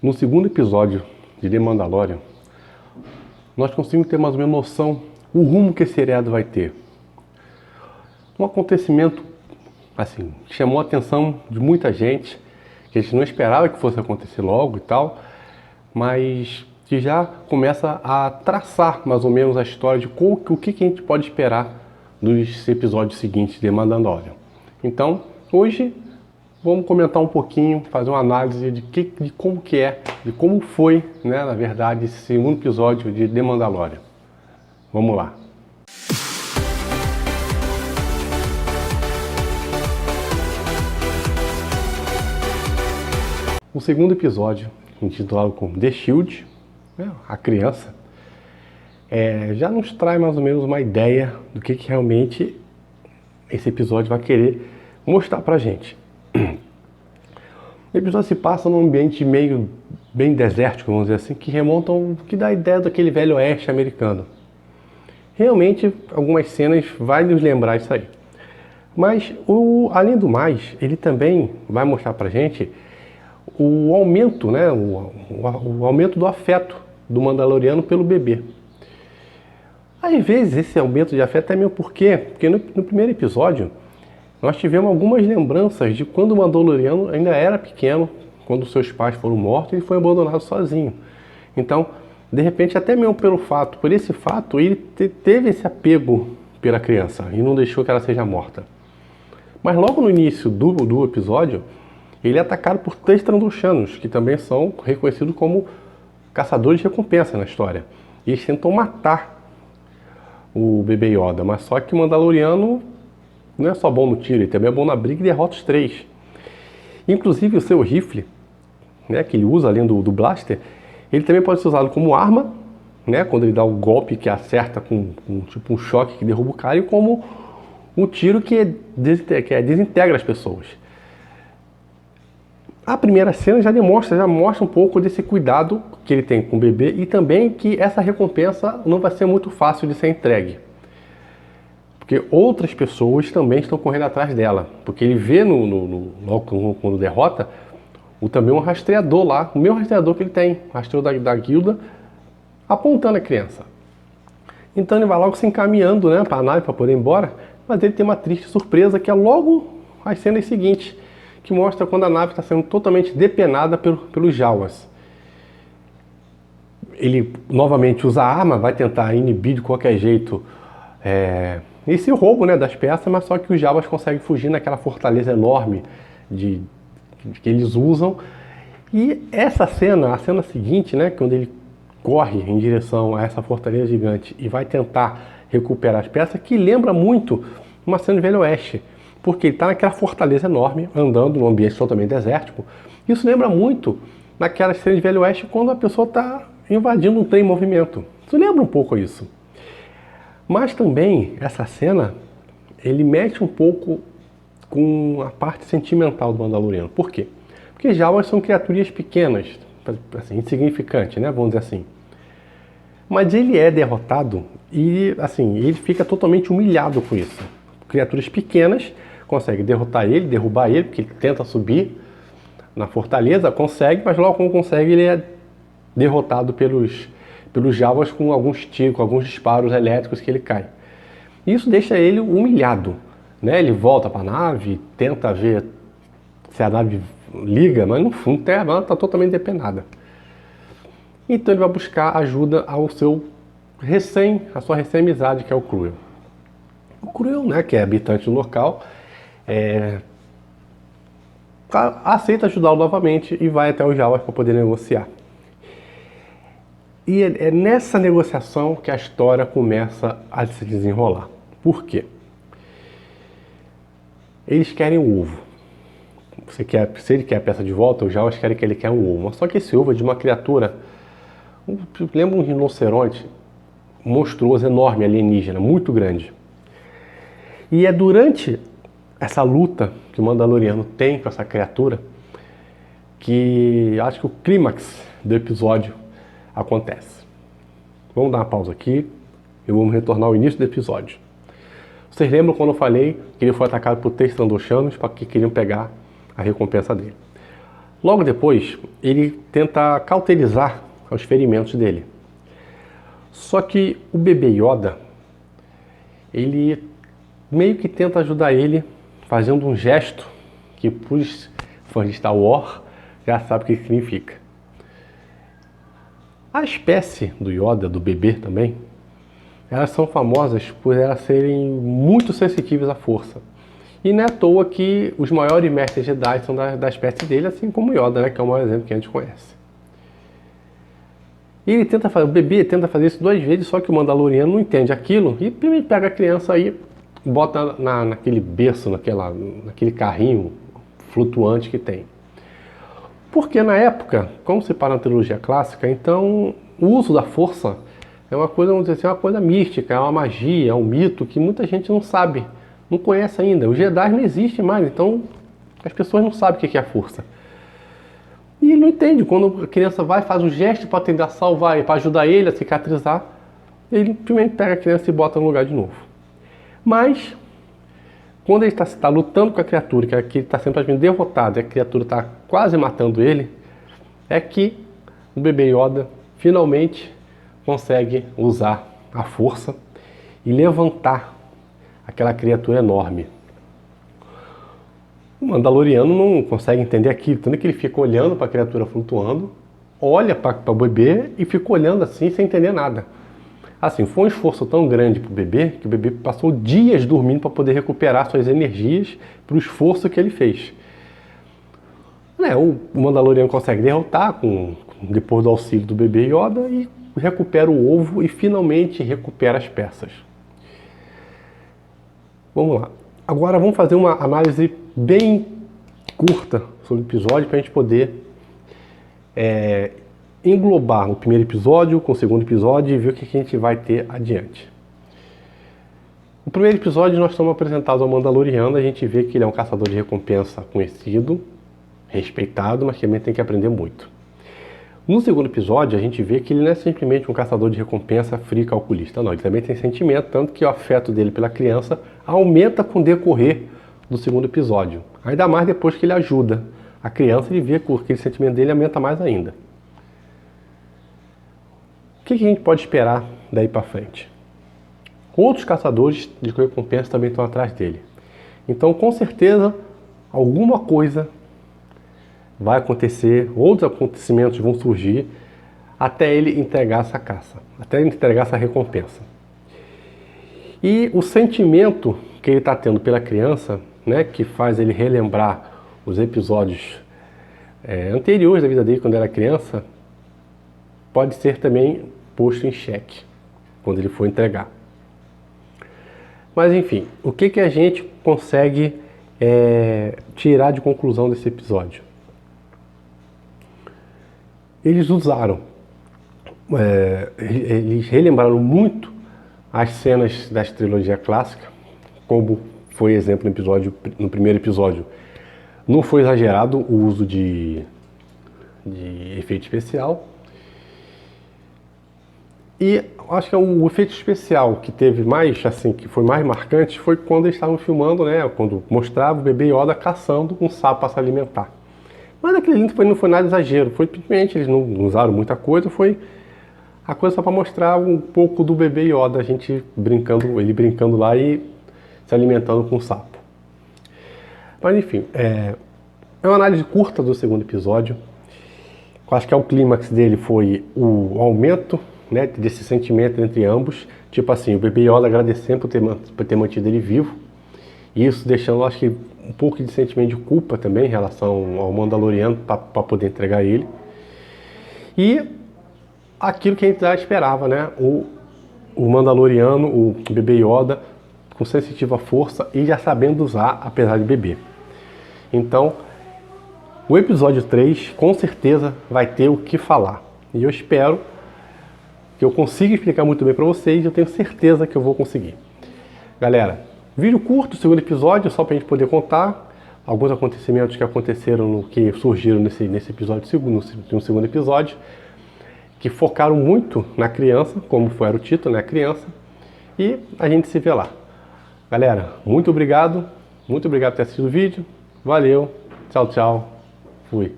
No segundo episódio de The Mandalorian, nós conseguimos ter mais ou menos noção o rumo que esse seriado vai ter. Um acontecimento, assim, que chamou a atenção de muita gente, que a gente não esperava que fosse acontecer logo e tal, mas que já começa a traçar mais ou menos a história de o que a gente pode esperar dos episódios seguintes de The Mandalorian. Então, hoje vamos comentar um pouquinho, fazer uma análise de como foi, né, na verdade, esse segundo episódio de The Mandalorian. Vamos lá. O segundo episódio, intitulado como The Shield, né, a criança, já nos traz mais ou menos uma ideia do que realmente esse episódio vai querer mostrar pra gente. O episódio se passa num ambiente meio bem desértico, vamos dizer assim, que dá a ideia daquele velho oeste americano. Realmente, algumas cenas vai nos lembrar isso aí. Mas, além do mais, ele também vai mostrar pra gente o aumento, né, o aumento do afeto do Mandaloriano pelo bebê. Às vezes esse aumento de afeto é meio porque no primeiro episódio nós tivemos algumas lembranças de quando o Mandaloriano ainda era pequeno, quando seus pais foram mortos e ele foi abandonado sozinho. Então, de repente, até mesmo por esse fato, ele teve esse apego pela criança e não deixou que ela seja morta. Mas logo no início do episódio, ele é atacado por 3 Trandoshanos, que também são reconhecidos como caçadores de recompensa na história. E eles tentam matar o bebê Yoda, mas só que o Mandaloriano não é só bom no tiro, ele também é bom na briga e derrota os 3. Inclusive o seu rifle, né, que ele usa além do blaster, ele também pode ser usado como arma, né, quando ele dá o golpe que acerta com tipo um choque que derruba o cara, e como um tiro que desintegra as pessoas. A primeira cena já mostra um pouco desse cuidado que ele tem com o bebê e também que essa recompensa não vai ser muito fácil de ser entregue. Porque outras pessoas também estão correndo atrás dela. Porque ele vê logo quando derrota, também um rastreador lá, o mesmo rastreador que ele tem, rastreador da guilda, apontando a criança. Então ele vai logo se encaminhando, né, para a nave para poder ir embora, mas ele tem uma triste surpresa que é logo as cenas seguintes, que mostra quando a nave está sendo totalmente depenada pelos Jawas. Ele novamente usa a arma, vai tentar inibir de qualquer jeito esse roubo, né, das peças, mas só que os Jawas conseguem fugir naquela fortaleza enorme que eles usam. E essa cena, a cena seguinte, né, quando ele corre em direção a essa fortaleza gigante e vai tentar recuperar as peças, que lembra muito uma cena de Velho Oeste, porque ele está naquela fortaleza enorme, andando num ambiente totalmente desértico. Isso lembra muito naquela cena de Velho Oeste, quando a pessoa está invadindo um trem em movimento. Isso lembra um pouco isso. Mas também, essa cena, ele mexe um pouco com a parte sentimental do Mandaloriano. Por quê? Porque Jawas são criaturas pequenas, assim, insignificantes, né? Vamos dizer assim. Mas ele é derrotado e, assim, ele fica totalmente humilhado com isso. Criaturas pequenas conseguem derrotar ele, derrubar ele, porque ele tenta subir na fortaleza, consegue, mas logo quando consegue ele é derrotado pelos Jawas com alguns tiros, com alguns disparos elétricos que ele cai. Isso deixa ele humilhado, né? Ele volta para a nave, tenta ver se a nave liga, mas no fundo ela está totalmente depenada. Então ele vai buscar ajuda a sua recém-amizade, que é o Cruel. O Cruel, né, que é habitante do local, aceita ajudá-lo novamente e vai até os Jawas para poder negociar. E é nessa negociação que a história começa a se desenrolar. Por quê? Eles querem o ovo. Se ele quer a peça de volta, os Jawas querem que ele quer um ovo. Só que esse ovo é de uma criatura, lembra um rinoceronte monstruoso, enorme, alienígena, muito grande. E é durante essa luta que o Mandaloriano tem com essa criatura que acho que o clímax do episódio acontece. Vamos dar uma pausa aqui e vamos retornar ao início do episódio. Vocês lembram quando eu falei que ele foi atacado por 3 Trandoshanos para que queriam pegar a recompensa dele? Logo depois, ele tenta cauterizar os ferimentos dele. Só que o bebê Yoda, ele meio que tenta ajudar ele fazendo um gesto que para os fãs de Star Wars já sabe o que significa. A espécie do Yoda, do bebê também, elas são famosas por elas serem muito sensitivas à força. E não é à toa que os maiores mestres Jedi são da espécie dele, assim como Yoda, né, que é o maior exemplo que a gente conhece. E ele tenta fazer, o bebê tenta fazer isso 2 vezes, só que o Mandaloriano não entende aquilo e pega a criança aí, bota naquele berço, naquele carrinho flutuante que tem. Porque na época, como se para na trilogia clássica, então o uso da força é uma coisa, vamos dizer assim, uma coisa mística, é uma magia, é um mito que muita gente não sabe, não conhece ainda. Os Jedi não existem mais, então as pessoas não sabem o que é a força. E ele não entende, quando a criança vai, faz um gesto para tentar salvar, para ajudar ele a cicatrizar, ele primeiro pega a criança e bota no lugar de novo. Mas, quando ele está lutando com a criatura, que ele está simplesmente derrotado e a criatura está quase matando ele, é que o bebê Yoda finalmente consegue usar a força e levantar aquela criatura enorme. O Mandaloriano não consegue entender aquilo, tanto que ele fica olhando para a criatura flutuando, olha para o bebê e fica olhando assim sem entender nada. Assim, foi um esforço tão grande para o bebê que o bebê passou dias dormindo para poder recuperar suas energias para o esforço que ele fez. O Mandaloriano consegue derrotar depois do auxílio do bebê Yoda e recupera o ovo e finalmente recupera as peças. Vamos lá. Agora vamos fazer uma análise bem curta sobre o episódio para a gente poder englobar o primeiro episódio com o segundo episódio e ver o que a gente vai ter adiante. No primeiro episódio nós estamos apresentados ao Mandaloriano, a gente vê que ele é um caçador de recompensa conhecido, respeitado, mas que também tem que aprender muito. No segundo episódio a gente vê que ele não é simplesmente um caçador de recompensa frio e calculista, não, ele também tem sentimento, tanto que o afeto dele pela criança aumenta com o decorrer do segundo episódio. Ainda mais depois que ele ajuda a criança, ele vê que aquele sentimento dele aumenta mais ainda. O que a gente pode esperar daí para frente? Outros caçadores de recompensa também estão atrás dele. Então, com certeza, alguma coisa vai acontecer, outros acontecimentos vão surgir até ele entregar essa caça, até ele entregar essa recompensa. E o sentimento que ele está tendo pela criança, né, que faz ele relembrar os episódios anteriores da vida dele quando era criança, pode ser também posto em xeque quando ele for entregar. Mas enfim, o que a gente consegue tirar de conclusão desse episódio? Eles usaram, eles relembraram muito as cenas da trilogia clássica, como foi exemplo no primeiro episódio. Não foi exagerado o uso de efeito especial. E acho que o efeito especial que teve mais, assim, que foi mais marcante, foi quando eles estavam filmando, né? Quando mostrava o bebê Yoda caçando um sapo para se alimentar. Mas aquele não foi nada exagero, foi simplesmente, eles não usaram muita coisa, foi a coisa só para mostrar um pouco do bebê Yoda, a gente brincando, ele brincando lá e se alimentando com o sapo. Mas enfim, é uma análise curta do segundo episódio. Eu acho que o clímax dele foi o aumento, né, desse sentimento entre ambos, tipo assim, o bebê Yoda agradecendo por ter mantido ele vivo, e isso deixando, acho que, um pouco de sentimento de culpa também em relação ao Mandaloriano para poder entregar ele, e aquilo que a gente já esperava, né, o Mandaloriano, o bebê Yoda, com sensitiva força e já sabendo usar, apesar de bebê. Então, o episódio 3, com certeza, vai ter o que falar, e eu espero que eu consiga explicar muito bem para vocês, eu tenho certeza que eu vou conseguir. Galera, vídeo curto, segundo episódio, só para a gente poder contar alguns acontecimentos que aconteceram, que surgiram nesse episódio, no segundo episódio, que focaram muito na criança, como era o título, né, a criança, e a gente se vê lá. Galera, muito obrigado por ter assistido o vídeo, valeu, tchau, tchau, fui.